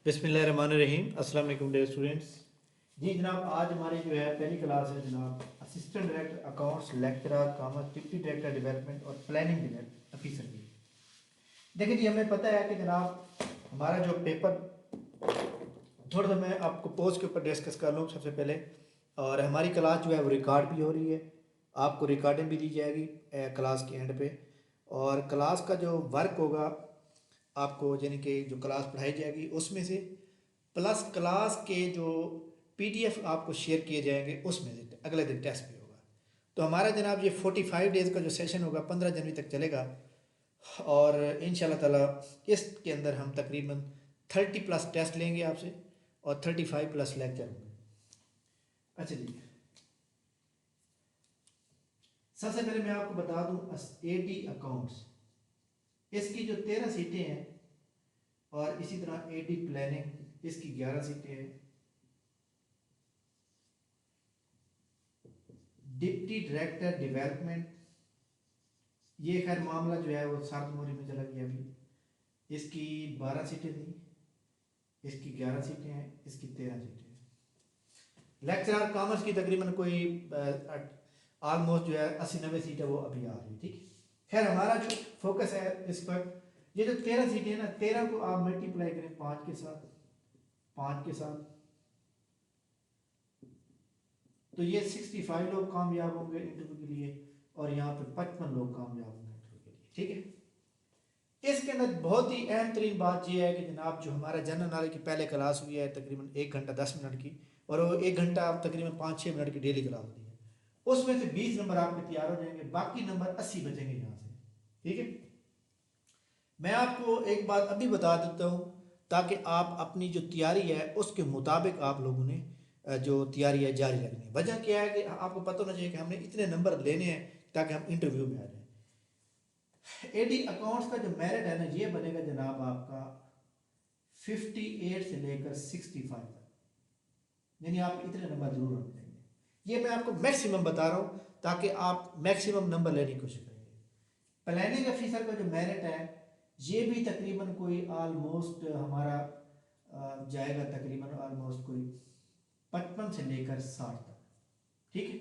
बिस्मिल्लाहिर्रहमानिर्रहीम। अस्सलाम वालेकुम डियर स्टूडेंट्स। जी जनाब, आज हमारी जो है पहली क्लास है जनाब assistant director accounts lecturer commerce deputy director development और प्लानिंग ऑफिसर की। देखिए जी, हमें पता है कि जनाब हमारा जो पेपर थोड़ा सा मैं आपको पोस्ट के ऊपर डिस्कस कर लूँ सबसे पहले। और हमारी क्लास जो है वो रिकॉर्ड भी हो रही है, आपको रिकॉर्डिंग भी दी जाएगी क्लास के एंड पे। और क्लास का जो वर्क होगा आपको यानी कि जो क्लास पढ़ाई जाएगी उसमें से प्लस क्लास के जो पीडीएफ आपको शेयर किए जाएंगे उसमें से अगले दिन टेस्ट भी होगा। तो हमारा जनाब ये 45 डेज़ का जो सेशन होगा 15 जनवरी तक चलेगा। और इंशाल्लाह ताला इसके अंदर हम तकरीबन 30+ टेस्ट लेंगे आपसे और 35+ लेक्चर होंगे। अच्छा जी, सबसे पहले मैं आपको बता दूं एडी अकाउंट्स, इसकी जो 13 सीटें हैं और इसी तरह एडी प्लानिंग इसकी 11 सीटें हैं। डिप्टी डायरेक्टर डेवलपमेंट ये खैर मामला जो है वो सात मोरी में चला गया अभी। इसकी 12 सीटें थी, इसकी 11 सीटें हैं, इसकी 13 सीटें हैं। लेक्चरर कॉमर्स की तकरीबन कोई ऑलमोस्ट जो है 80-90 सीटें वो अभी आ रही है। ठीक, खैर हमारा जो फोकस है इस पर, ये जो 13 सीटें हैं ना, 13 को आप मल्टीप्लाई करें 5 के साथ, 5 के साथ, तो ये 65 लोग कामयाब होंगे इंटरव्यू के लिए और यहाँ पे 55 लोग कामयाब होंगे इंटरव्यू के लिए। ठीक है, इसके अंदर बहुत ही अहम तरीन बात यह है कि जनाब जो हमारा जनरल नॉलेज की पहले क्लास हुई है तकरीबन 1 घंटा 10 मिनट की, और वो 1 घंटा आप तकरीबन 5-6 मिनट की डेली क्लास होती है, उसमें से 20 नंबर आपके तैयार हो जाएंगे, बाकी नंबर 80 बचेंगे यहाँ से। ठीक है, मैं आपको एक बात अभी बता देता हूँ ताकि आप अपनी जो तैयारी है उसके मुताबिक आप लोगों ने जो तैयारी है जारी रखनी है। वजह क्या है कि आपको पता होना चाहिए कि हमने इतने नंबर लेने हैं ताकि हम इंटरव्यू में आ जाए। एडी अकाउंट्स का जो मेरिट है ना, ये बनेगा जनाब आपका 58 से लेकर 65 तक, यानी आप इतने नंबर जरूर होने चाहिए। ये मैं आपको मैक्सिमम बता रहा हूँ ताकि आप मैक्सिमम नंबर लेने की कोशिश करेंगे। प्लानिंग ऑफिसर का जो मेरिट है ये भी तकरीबन कोई ऑलमोस्ट हमारा जाएगा तकरीबन ऑलमोस्ट कोई 55 से लेकर 60 तक। ठीक है,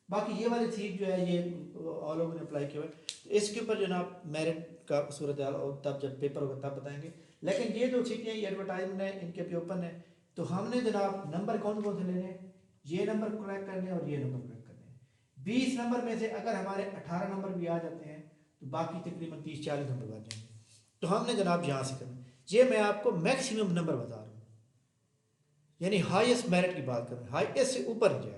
बाकी ये वाली सीट जो है ये ऑल ओवर ने अप्लाई किया है, तो इसके ऊपर जनाब मेरिट का सूरत हाल और तब जब पेपर होगा तब बताएंगे। लेकिन ये जो सीटें ये एडवर्टाइजमेंट है, इनके पे ओपन है, तो हमने जनाब नंबर कौन कौन से लेने हैं, ये नंबर क्रैक करने और ये नंबर क्रैक करने हैं। 20 नंबर में से अगर हमारे 18 नंबर भी आ जाते हैं तो बाकी तकरीबन 30-40 नंबर बच जाएंगे। तो हमने जनाब यहाँ से करना, ये मैं आपको मैक्सिमम नंबर बता रहा हूँ, यानी हाईएस्ट मेरिट की बात कर रहे हैं, हाईएस्ट से ऊपर नहीं जाएगा।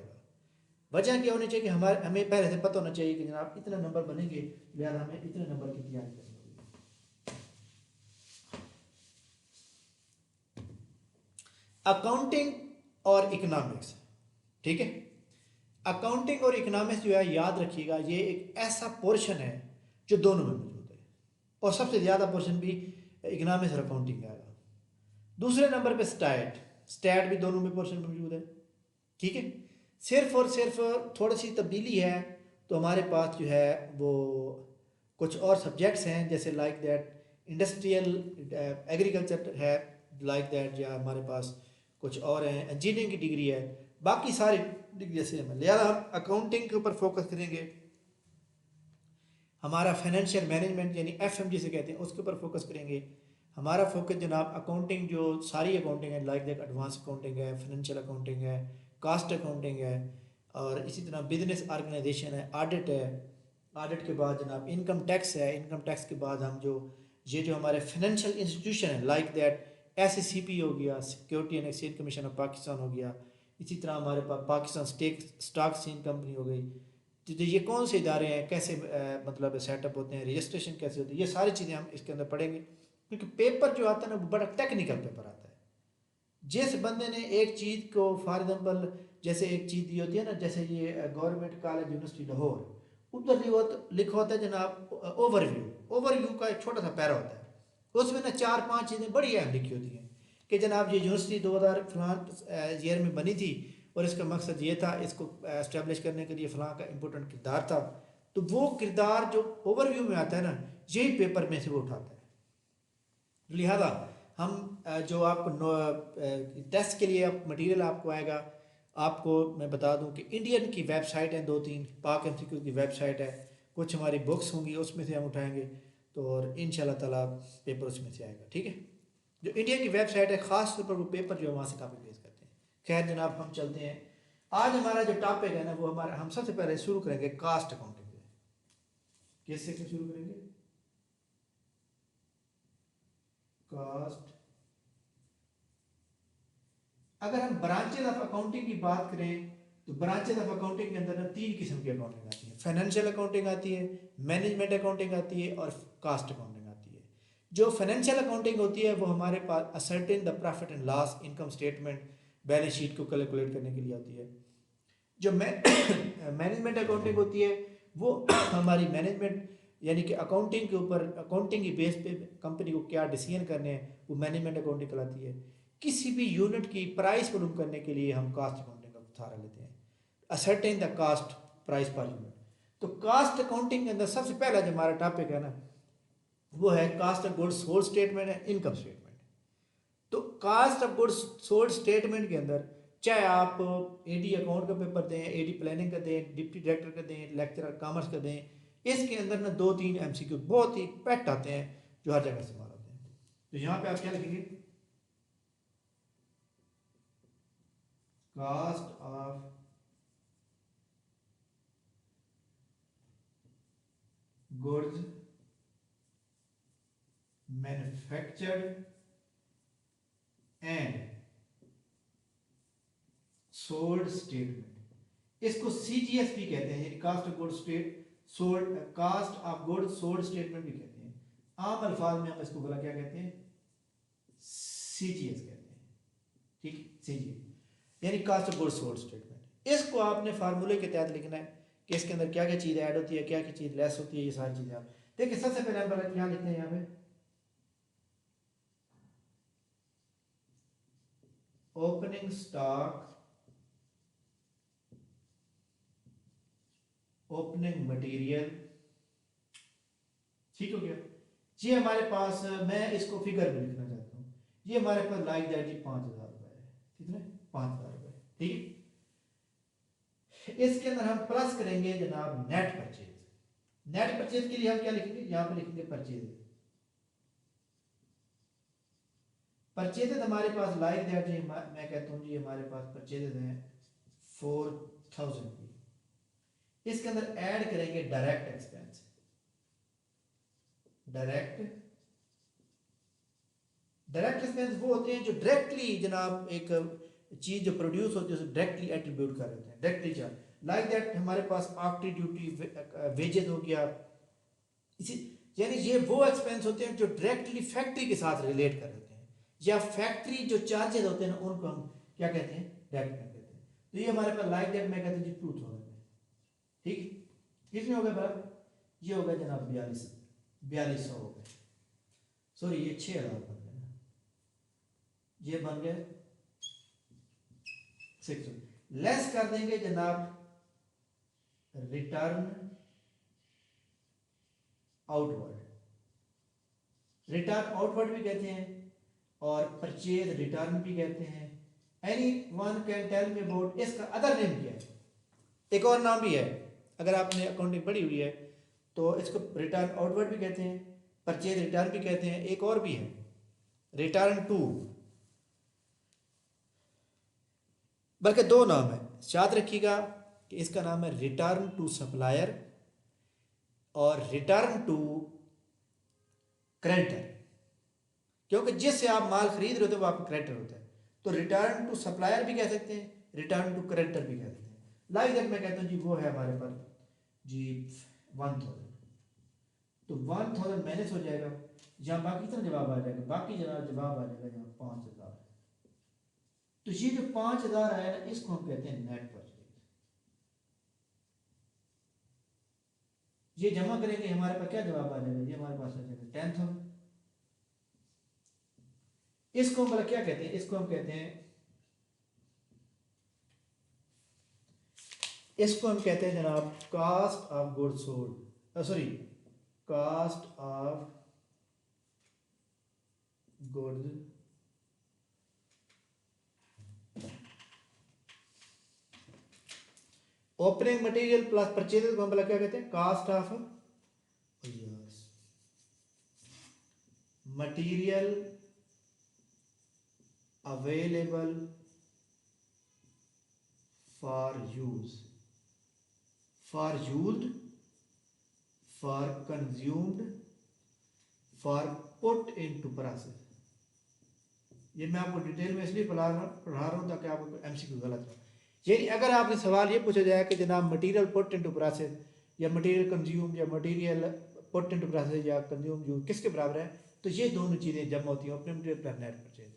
वजह क्या होनी चाहिए कि हमें पहले से पता होना चाहिए कि जनाब इतने नंबर बनेंगे, लिहाजा हमें इतने नंबर की तैयारी करनी होगी। अकाउंटिंग और इकोनॉमिक्स, ठीक है, अकाउंटिंग और इकोनॉमिक्स जो है याद रखिएगा ये एक ऐसा पोर्शन है जो दोनों में मौजूद है, और सबसे ज़्यादा पोर्शन भी इकोनॉमिक्स और अकाउंटिंग आएगा। दूसरे नंबर पे स्टैट, स्टैट भी दोनों में पोर्शन मौजूद है। ठीक है, सिर्फ और सिर्फ थोड़ी सी तब्दीली है, तो हमारे पास जो है वो कुछ और सब्जेक्ट्स हैं जैसे लाइक दैट इंडस्ट्रियल एग्रीकल्चर है, लाइक दैट, या हमारे पास कुछ और हैं, इंजीनियरिंग की डिग्री है, बाकी सारी डिग्री सेम है। लिहाजा हम अकाउंटिंग के ऊपर फोकस करेंगे, हमारा फाइनेंशियल मैनेजमेंट यानी एफएमजी से कहते हैं उसके ऊपर फोकस करेंगे। हमारा फोकस जनाब अकाउंटिंग जो सारी अकाउंटिंग है लाइक दैट एडवांस अकाउंटिंग है, फाइनेंशियल अकाउंटिंग है, कास्ट अकाउंटिंग है, और इसी तरह बिजनेस ऑर्गेनाइजेशन है, ऑडिट है, ऑडिट के बाद जनाब इनकम टैक्स है, इनकम टैक्स के बाद हम जो ये जो हमारे फाइनेंशियल इंस्टीट्यूशन है लाइक दैट एससीपी हो गया, security and exchange commission of Pakistan हो गया, इसी तरह हमारे पास पाकिस्तान स्टॉक एक्सचेंज कंपनी हो गई, तो ये कौन से इदारे हैं, कैसे मतलब सेटअप होते हैं, रजिस्ट्रेशन कैसे होती है, ये सारी चीज़ें हम इसके अंदर पढ़ेंगे। क्योंकि पेपर जो आता है ना वो बड़ा टेक्निकल पेपर आता है। जिस बंदे ने एक चीज़ को फॉर एग्जांपल जैसे एक चीज़ दी होती है ना, जैसे ये गवर्नमेंट कॉलेज यूनिवर्सिटी लाहौर, उधर लिखा होता है जनाब ओवरव्यू, ओवरव्यू का एक छोटा सा पैरा होता है, उसमें ना 4-5 चीज़ें बड़ी अहम लिखी होती हैं कि जनाब ये यूनिवर्सिटी 2000 फलां ईयर में बनी थी और इसका मकसद ये था, इसको एस्टेब्लिश करने के लिए फलां का इम्पोर्टेंट किरदार था। तो वो किरदार जो ओवरव्यू में आता है ना, यही पेपर में से वो उठाता है। लिहाजा हम जो आपको टेस्ट के लिए मटेरियल आपको आएगा, आपको मैं बता दूं कि इंडियन की वेबसाइट है 2-3, पाक एमसीक्यू की वेबसाइट है, कुछ हमारी बुक्स होंगी उसमें से हम उठाएंगे, तो और इंशाल्लाह ताला पेपर उसमें से आएगा। ठीक है, जो इंडिया की वेबसाइट है ख़ास तौर पर वो पेपर जो है वहाँ से काफ़ी पेश करते हैं। खैर जनाब हम चलते हैं, आज हमारा जो टॉपिक है ना वो हमारा, हम सबसे पहले शुरू करेंगे कास्ट अकाउंटिंग से। कैसे शुरू करेंगे? कास्ट। अगर हम ब्रांचेज ऑफ अकाउंटिंग की बात करें तो ब्रांचेज ऑफ अकाउंटिंग के अंदर ना 3 किस्म की अकाउंटिंग आती है, फाइनेंशियल अकाउंटिंग आती है, मैनेजमेंट अकाउंटिंग आती है और कास्ट अकाउंटिंग आती है। जो फाइनेंशियल अकाउंटिंग होती है वो हमारे पास ascertain the profit and loss, income statement, balance sheet को कैलकुलेट करने के लिए होती है। जो मैनेजमेंट अकाउंटिंग होती है वो हमारी मैनेजमेंट यानी कि अकाउंटिंग के ऊपर, अकाउंटिंग की बेस पे कंपनी को क्या डिसीजन करने हैं वो मैनेजमेंट अकाउंटिंग कहलाती है। किसी भी यूनिट की प्राइस मालूम करने के लिए हम कास्ट अकाउंटिंग का सहारा लेते हैं, ascertain the cost price per unit. तो कास्ट अकाउंटिंग के अंदर सबसे पहला जो हमारा टॉपिक है ना वो है cost of goods sold statement है, इनकम स्टेटमेंट। तो cost of goods sold statement के अंदर चाहे आप एडी अकाउंट का पेपर दें, एडी प्लानिंग का दें, डिप्टी डायरेक्टर का दें, लेक्चरर कॉमर्स का दें, इसके अंदर ना 2-3 एमसीक्यू बहुत ही पेट आते हैं जो हर जगह इस्तेमाल होते हैं। तो यहाँ पे आप क्या लिखेंगे? Cost of goods manufactured and sold statement, इसको सीजीएस भी कहते हैं, cost of goods state sold, cost of goods sold statement भी कहते हैं। आम अल्फाज में हम इसको बोला क्या कहते हैं? सीजीएस कहते हैं। ठीक, सीजीएस यानी cost of goods sold statement. इसको आपने फार्मूले के तहत लिखना है कि इसके अंदर क्या क्या चीज़ ऐड होती है, क्या क्या चीज़ लेस होती है, ये सारी चीज़ें आप देखिए। सबसे पहले हम क्या लिखते हैं यहाँ पे? Opening stock, opening material. ठीक हो गया? ये हमारे पास, मैं इसको फिगर में लिखना चाहता हूँ, ये हमारे पास लाइक दैट जी 5,000 रुपये है। कितने? 5,000 रुपये। ठीक है, इसके अंदर हम प्लस करेंगे जनाब नेट परचेज। नेट परचेज के लिए हम क्या लिखेंगे? यहाँ पे लिखेंगे परचेज। परचेज हमारे पास लाइक दैट जी, मैं कहता हूँ जी हमारे पास परचेज हैं 4,000 की। इसके अंदर ऐड करेंगे डायरेक्ट एक्सपेंस। डायरेक्ट एक्सपेंस वो होते हैं जो डायरेक्टली जनाब एक चीज जो प्रोड्यूस होती है उसे डायरेक्टली एट्रीब्यूट कर देते हैं, डायरेक्टली चार्ज। लाइक दैट हमारे पास आफ्टर ड्यूटी वेजेस हो गया, इसी यानी ये वो एक्सपेंस होते हैं जो डायरेक्टली फैक्ट्री के साथ रिलेट कर देते हैं, या फैक्ट्री जो चार्जेस होते हैं ना उनको हम क्या कहते हैं? डायरेक्ट कहते हैं। तो ये हमारे पास लाइक दैट मैं कहता हूँ जी 2,000 में। ठीक, कितने हो गए बराबर? ये हो गया जनाब 4200 हो गए। सॉरी ये 6,000 बन गए ना, ये बन गए 600। लेस कर देंगे जनाब रिटर्न आउटवर्ड। रिटर्न आउटवर्ड भी कहते हैं और परचेज रिटर्न भी कहते हैं। Any one can tell me about इसका अदर नेम क्या है? एक और नाम भी है, अगर आपने अकाउंटिंग पढ़ी हुई है तो इसको रिटर्न आउटवर्ड भी कहते हैं, परचेज रिटर्न भी कहते हैं, एक और भी है रिटर्न टू, बल्कि 2 नाम है, याद रखिएगा कि इसका नाम है रिटर्न टू सप्लायर और रिटर्न टू क्रेडिटर, क्योंकि जिससे आप माल खरीद रहे होते हैं वो आपका क्रेडिटर होता है। तो रिटर्न टू सप्लायर भी कह सकते हैं, रिटर्न टू क्रेडिटर भी कह सकते हैं। लाइक दैट मैं कहता हूँ जी वो है हमारे पास जी 1,000। तो 1,000 माइनस हो जाएगा, यहाँ बाकी कितना जवाब आ जाएगा? बाकी जवाब आ जाएगा यहाँ 5,000। तो ये जो 5,000 आया ना इसको हम कहते हैं नेट परचेज। ये जमा करेंगे हमारे पास क्या जवाब आ जाएगा? ये हमारे पास आ जाएगा 10,000। इसको हम क्या कहते हैं? इसको हम कहते हैं, इसको हम कहते हैं जनाब cost of goods sold, sorry cost of goods opening material plus purchase को हम क्या कहते हैं, cost of material available for use, for used, for consumed, for put into process. ये मैं आपको डिटेल में इसलिए पढ़ा रहा हूँ ताकि आपको एमसीक्यू गलत हो। यानी अगर आपने सवाल ये पूछा जाए कि जनाब मटेरियल पुट इनटू प्रोसेस या मटेरियल कंज्यूम या मटेरियल पुट इनटू प्रोसेस या कंज्यूम यूज किसके बराबर है, तो ये दोनों चीज़ें जब होती हैं अपने मटेरियल प्लस नेट परचेज।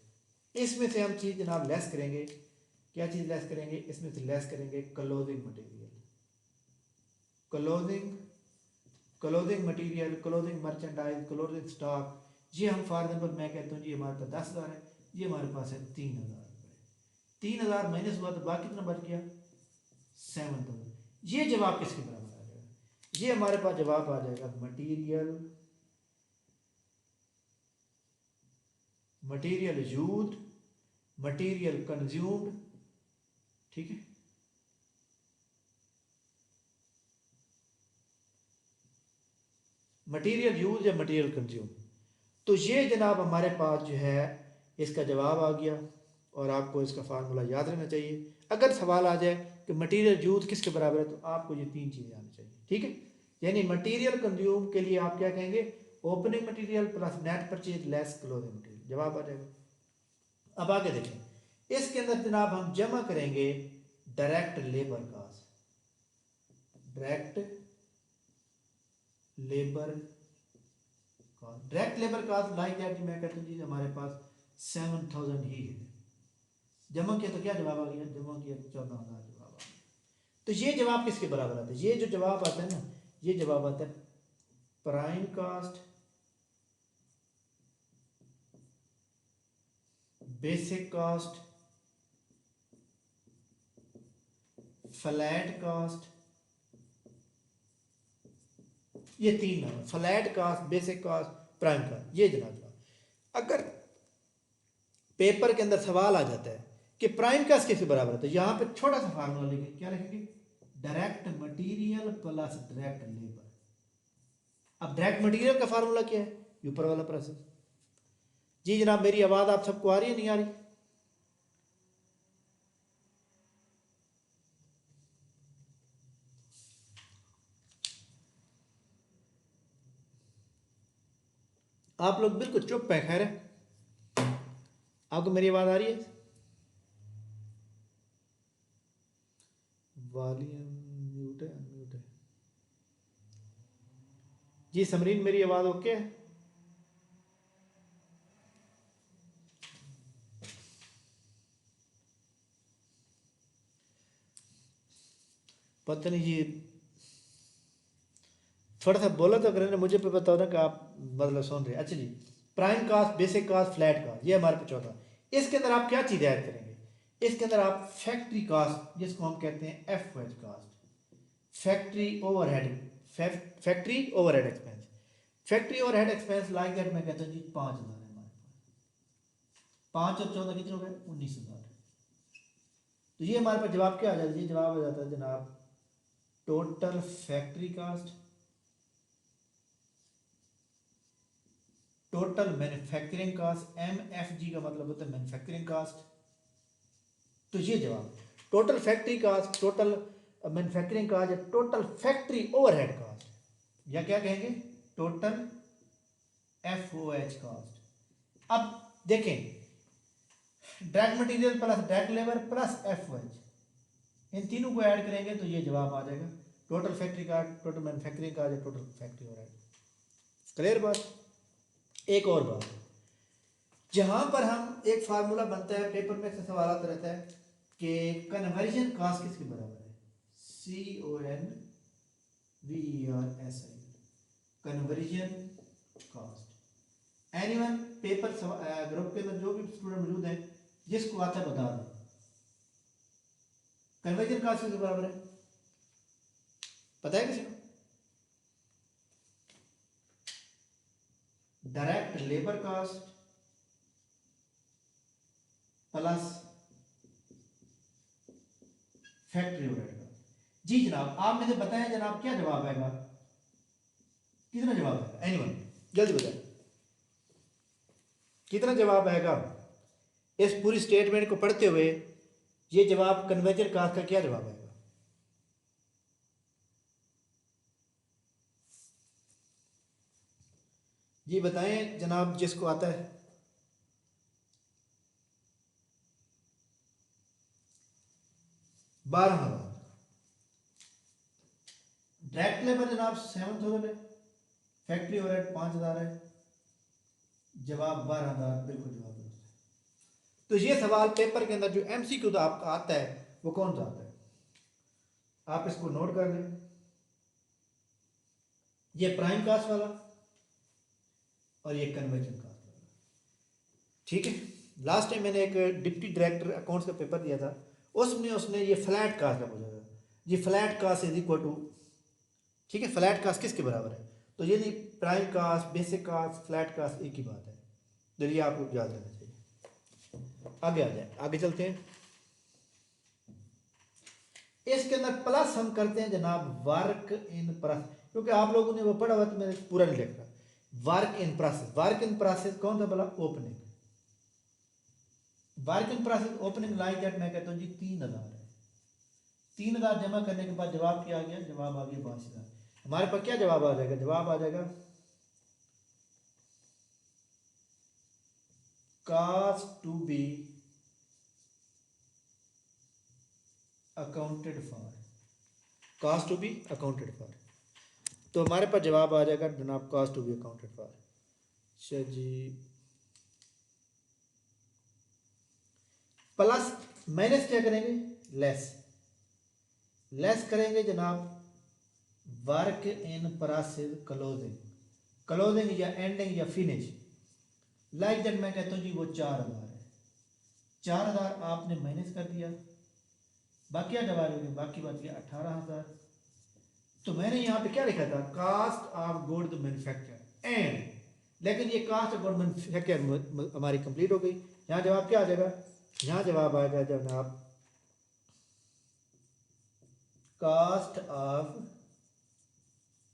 इसमें से हम चीज़ जनाब लेस करेंगे, क्या चीज़ लेस करेंगे, इसमें से लेस करेंगे closing material, closing material, closing merchandise, closing stock. ये हम फॉर एग्जाम्पल मैं कहता हूँ जी हमारे पास 10,000 है, ये हमारे पास है 3,000 रुपये, 3,000 माइनस हुआ तो बाकी कितना बच गया 7,000। ये जवाब किसके बराबर आ जाएगा, ये हमारे पास जवाब आ जाएगा मटेरियल यूज्ड, मटेरियल कंज्यूम्ड, ठीक है। मटेरियल यूज या मटेरियल कंज्यूम, तो ये जनाब हमारे पास जो है इसका जवाब आ गया। और आपको इसका फार्मूला याद रहना चाहिए। अगर सवाल आ जाए कि मटेरियल यूज किसके बराबर है, तो आपको ये 3 चीज़ें आनी चाहिए, ठीक है। यानी मटेरियल कंज्यूम के लिए आप क्या कहेंगे, opening material plus net purchase less closing material, जवाब आ जाएगा। अब आगे देखें, इसके अंदर जनाब हम जमा करेंगे direct labour cost, direct labour cost, direct labour cost like that मैं कहता हूँ जी हमारे पास 7,000 ही है। जमा किया तो क्या जवाब आ गया, जमा किया तो 14,000 जवाब आ गया। तो ये जवाब किसके बराबर आता है, ये जो जवाब आता है ना, ये जवाब आता है prime cost, basic cost, flat cost. ये 3 नाम है, flat cost, basic cost, prime cost. ये जनाब अगर पेपर के अंदर सवाल आ जाता है कि प्राइम कास्ट किसके बराबर है, तो यहाँ पे छोटा सा फार्मूला लिखेंगे, क्या लिखेंगे, direct material plus direct labour. अब डायरेक्ट मटेरियल का फार्मूला क्या है, ऊपर वाला प्रोसेस। जी जनाब मेरी आवाज़ आप सबको आ रही है नहीं आ रही, आप लोग बिल्कुल चुप है, खैर है, आपको मेरी आवाज़ आ रही है, वॉल्यूम म्यूट है, अनम्यूट है। जी समरीन मेरी आवाज़ ओके है, पता नहीं जी थोड़ा सा बोला तो करें ना, मुझे पे पता हो ना कि आप मतलब सुन रहे हैं। अच्छा जी, prime cost, basic cost, flat cost, ये हमारे पे चौथा। इसके अंदर आप क्या चीज़ ऐड करेंगे, इसके अंदर आप फैक्ट्री कास्ट, जिसको हम कहते हैं F wage cost, factory overhead, factory overhead expense, factory overhead expense like that मैं कहता हूँ जी 5,000 है हमारे पास, 5 और 14 कितने हो गए 19,000। तो ये हमारे पास जवाब क्या आ जाता है, ये जवाब आ जाता है जनाब total factory cost, total manufacturing cost, MFG का मतलब होता है मैन्युफैक्चरिंग कास्ट। तो ये जवाब total factory cost, total manufacturing cost या टोटल फैक्ट्री ओवरहेड कास्ट, या क्या कहेंगे टोटल FOH कास्ट। अब देखें direct material plus direct labour plus FOH, इन तीनों को ऐड करेंगे तो ये जवाब आ जाएगा total factory cost, total manufacturing cost या टोटल फैक्ट्री ओवरहेड। क्लियर बात। एक और बात, जहां पर हम एक फार्मूला बनता है, पेपर में से सवाल आता रहता है कि कन्वर्जन कास्ट किसके बराबर है, CONVERSI, conversion cost. Anyone paper group के अंदर जो भी स्टूडेंट मौजूद है जिसको आता है बता दें, कन्वर्जन कास्ट किसके बराबर है, पता है किसी को, direct labour cost plus factory overhead cost. जी जनाब, आप में से बताएं जनाब क्या जवाब आएगा, कितना जवाब आएगा, एनीवन जल्दी बताएं कितना जवाब आएगा इस पूरी स्टेटमेंट को पढ़ते हुए। ये जवाब कन्वर्जन कास्ट का क्या जवाब आएगा? जी बताएं जनाब जिसको आता है। बारह हजार। डायरेक्ट लेबर जनाब 7,000 है, फैक्ट्री ओवरहेड 5,000 है, जवाब 12,000 बिल्कुल जवाब है। तो ये सवाल पेपर के अंदर जो एमसीक्यू तो आपका आता है वो कौन सा आता है, आप इसको नोट कर लें। ये प्राइम कास्ट वाला और ये कन्वर्जन कास्ट वाला, ठीक है। लास्ट टाइम मैंने एक डिप्टी डायरेक्टर अकाउंट्स का पेपर दिया था, उसमें उसने ये फ्लैट कास्ट का पूछा था। ये flat cost is equal to, ठीक है, फ्लैट कास्ट किसके बराबर है? तो ये नहीं, prime cost, basic cost, flat cost एक ही बात है। तो ये आपको याद रहना चाहिए। आगे आ जाए, आगे चलते हैं। इसके अंदर प्लस हम करते हैं जनाब वर्क इन प्रोसेस, क्योंकि आप लोगों ने वो पढ़ा हुआ तो मैंने पूरा नहीं लिख रहा। Work in process, work in process कौन सा बोला? Opening. Work in process opening like that मैं कहता हूँ जी 3,000 है। 3,000 जमा करने के बाद जवाब क्या आ गया? जवाब आ गया 5,000। हमारे पास क्या जवाब आ जाएगा? जवाब आ जाएगा cost to be accounted for, cost to be accounted for. तो हमारे पास जवाब आ जाएगा जनाब cost to be accounted for. अच्छा जी, प्लस माइनस क्या करेंगे? लेस। लेस करेंगे जनाब work in process closing, closing या एंडिंग या फिनिश। लाइक दैट मैं कहता हूँ जी वो 4,000 है। 4,000 आपने माइनस कर दिया, बाकी क्या जवाब हो गया? बाकी बच गया 18,000। तो मैंने यहाँ पे क्या लिखा था? Cost of good manufacture and, लेकिन ये कास्ट ऑफ गुड मैन्युफैक्चर हमारी कंप्लीट हो गई। यहाँ जवाब क्या आ जाएगा? यहाँ जवाब आएगा जनाब cost of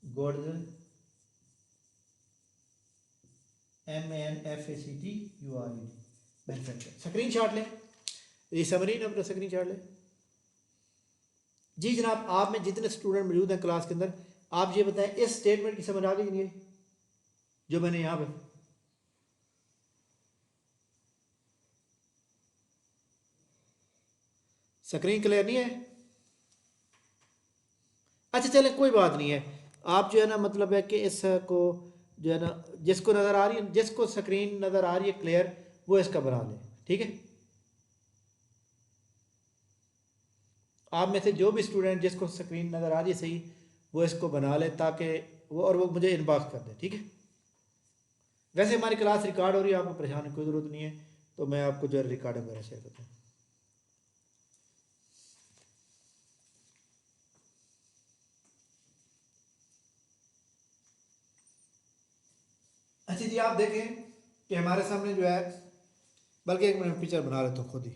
good MANUFACTURE manufacture. Screenshot लें, ये समरी ना, अपना स्क्रीन शॉट लें। जी जनाब, आप में जितने स्टूडेंट मौजूद हैं क्लास के अंदर, आप ये बताएं इस स्टेटमेंट की समझ आ गई नहीं है जो मैंने यहाँ पे? स्क्रीन क्लियर नहीं है? अच्छा चले कोई बात नहीं है। आप जो है ना, मतलब है कि इसको जो है ना, जिसको नज़र आ रही है, जिसको स्क्रीन नज़र आ रही है क्लियर, वो इसका बना लें, ठीक है। आप में से जो भी स्टूडेंट जिसको स्क्रीन नज़र आ रही है सही, वो इसको बना ले ताकि वो, और वो मुझे इनबॉक्स कर दे, ठीक है। वैसे हमारी क्लास रिकॉर्ड हो रही है, आपको परेशान होने की कोई ज़रूरत नहीं है, तो मैं आपको जो है रिकॉर्डिंग वगैरह शेयर करता हूँ। अच्छा जी, आप देखें कि हमारे सामने जो है, बल्कि एक मैं पिक्चर बना लेता हूँ खुद ही।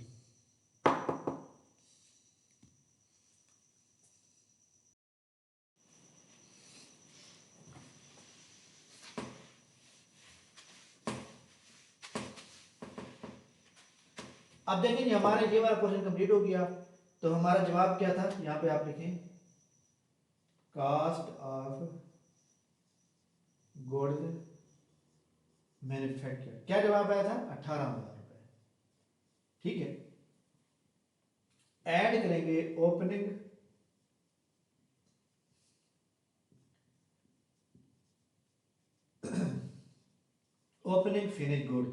अब देखें हमारा ये वाला क्वेश्चन कंप्लीट हो गया। तो हमारा जवाब क्या था? यहाँ पे आप लिखें कास्ट ऑफ गुड्स मैन्युफैक्चर, क्या जवाब आया था? 18,000 रुपए, ठीक है। ऐड करेंगे opening opening finish goods,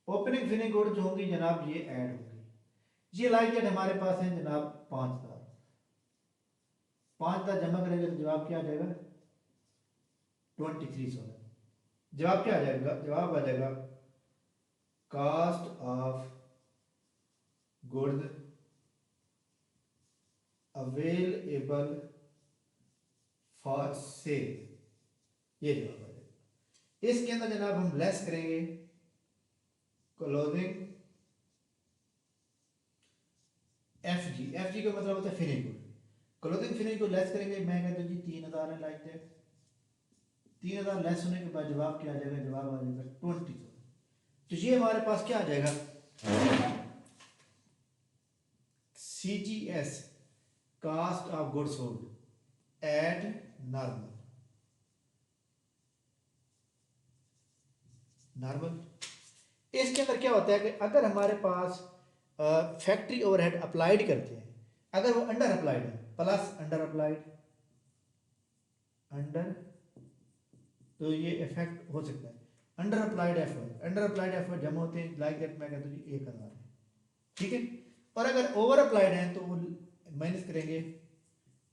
opening finish goods जो होंगी जनाब ये ऐड होगी। ये लाइक डेट हमारे पास है जनाब 5,000। 5,000 जमा करेंगे तो जवाब क्या आ जाएगा? 23,000। जवाब क्या आ जाएगा? जवाब आ जाएगा cost of goods available for sale, ये जवाब आ जाएगा। इसके अंदर जनाब हम लेस करेंगे क्लोजिंग FG, FG का मतलब होता है फिनिश गुड। क्लोथिंग फिनिश को लेस करेंगे, मैं कहता हूँ जी 3000 है लाइक दैट। 3000 लेस होने के बाद जवाब क्या आ जाएगा, जवाब आ जाएगा 20। तो ये हमारे पास क्या आ जाएगा, CGS cost of good sold at normal. इसके अंदर क्या होता है कि अगर हमारे पास फैक्ट्री ओवरहेड अप्लाइड करते हैं, अगर वो अंडर अप्लाइड है, प्लस अंडर अप्लाइड, अंडर, तो ये इफेक्ट हो सकता है। Under applied effort, under applied effort जमा होते हैं लाइक दैट, मैं कहता हूँ जी 1000 है, ठीक है। और अगर ओवर अप्लाइड है तो वो माइनस करेंगे,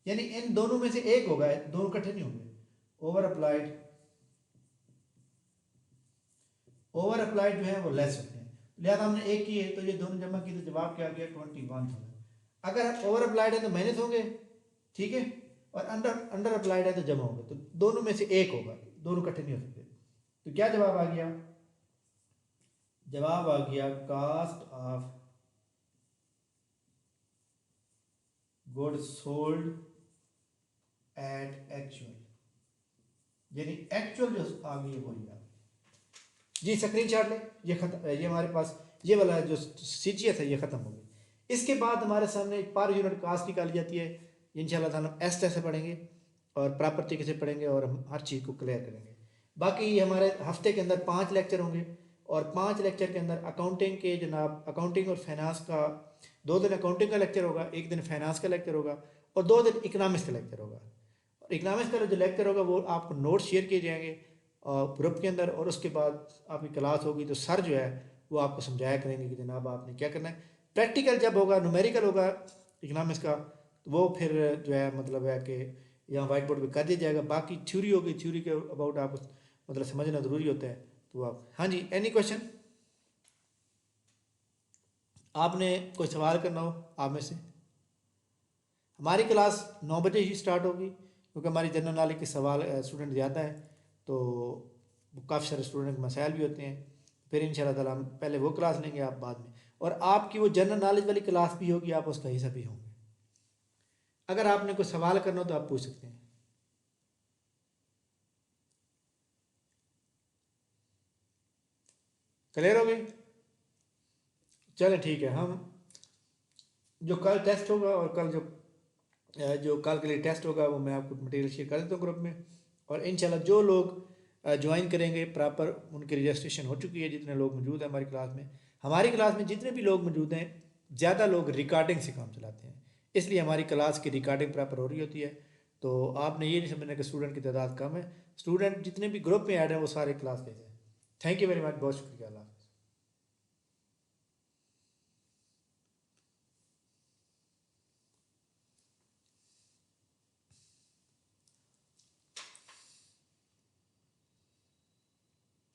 यानी इन दोनों में से एक होगा, दोनों इकट्ठे नहीं होंगे। ओवर अप्लाइड, ओवर अप्लाइड जो है वो लेस होते हैं, लिहाजा हमने एक की है तो ये दोनों जमा की तो जवाब क्या आ गया 21,000। अगर ओवर अप्लाइड है तो माइनस होंगे, ठीक है, और अंडर अप्लाइड है तो जमा होंगे, तो दोनों में से एक होगा, दोनों इकट्ठे नहीं हो सकते। तो क्या जवाब आ गया, जवाब आ गया cost of good sold at actual, यानी एक्चुअल जो आ गई है वही आ जी। स्क्रीनशॉट ले, ये खत्म, ये हमारे पास ये वाला जो CGS है ये खत्म हो गई। इसके बाद हमारे सामने पर यूनिट कास्ट निकाली जाती है, इंशाल्लाह ताला हम एस्ट कैसे पढ़ेंगे और प्रॉपर तरीके से पढ़ेंगे और हम हर चीज़ को क्लियर करेंगे। बाकी हमारे हफ्ते के अंदर 5 लेक्चर होंगे और 5 लेक्चर के अंदर अकाउंटिंग के जनाब, अकाउंटिंग और फाइनेंस का 2 दिन अकाउंटिंग का लेक्चर होगा, 1 दिन फाइनेंस का लेक्चर होगा और 2 दिन इकनॉमिक्स का लेक्चर होगा। और इकनॉमिक्स का जो लेक्चर होगा वो आपको नोट शेयर किए जाएंगे ग्रुप के अंदर, और उसके बाद आपकी क्लास होगी तो सर जो है वो आपको समझाया करेंगे कि जनाब आपने क्या करना है। प्रैक्टिकल जब होगा, न्यूमेरिकल होगा इकनॉमिक्स का, तो वो फिर जो है मतलब है कि यहाँ वाइट बोर्ड पे कर दिया जाएगा। बाकी थ्योरी होगी, थ्योरी के अबाउट आपको मतलब समझना ज़रूरी होता है। तो आप, हाँ जी, एनी क्वेश्चन, आपने कोई सवाल करना हो आप में से। हमारी क्लास 9 बजे ही स्टार्ट होगी क्योंकि हमारी जनरल नॉलेज के सवाल स्टूडेंट ज़्यादा है, तो काफ़ी सारे स्टूडेंट के मसाइल भी होते हैं। फिर इंशाल्लाह ताला हम पहले वो क्लास लेंगे, आप बाद में, और आपकी वो जनरल नॉलेज वाली क्लास भी होगी, आप उसका हिस्सा भी होंगे। अगर आपने कोई सवाल करना हो तो आप पूछ सकते हैं। क्लियर हो गई? चलें ठीक है, हम जो कल टेस्ट होगा और कल जो कल के लिए टेस्ट होगा वो मैं आपको मटेरियल शेयर कर देता हूँ ग्रुप में, और इंशाल्लाह जो लोग ज्वाइन करेंगे प्रॉपर उनकी रजिस्ट्रेशन हो चुकी है, जितने लोग मौजूद हैं हमारी क्लास में। हमारी क्लास में जितने भी लोग मौजूद हैं, ज़्यादा लोग रिकॉर्डिंग से काम चलाते हैं, इसलिए हमारी क्लास की रिकॉर्डिंग प्रॉपर हो रही होती है। तो आपने ये नहीं समझना कि स्टूडेंट की तादाद कम है, स्टूडेंट जितने भी ग्रुप में ऐड हैं वो सारे क्लास लेते हैं। थैंक यू वेरी मच, बहुत शुक्रिया।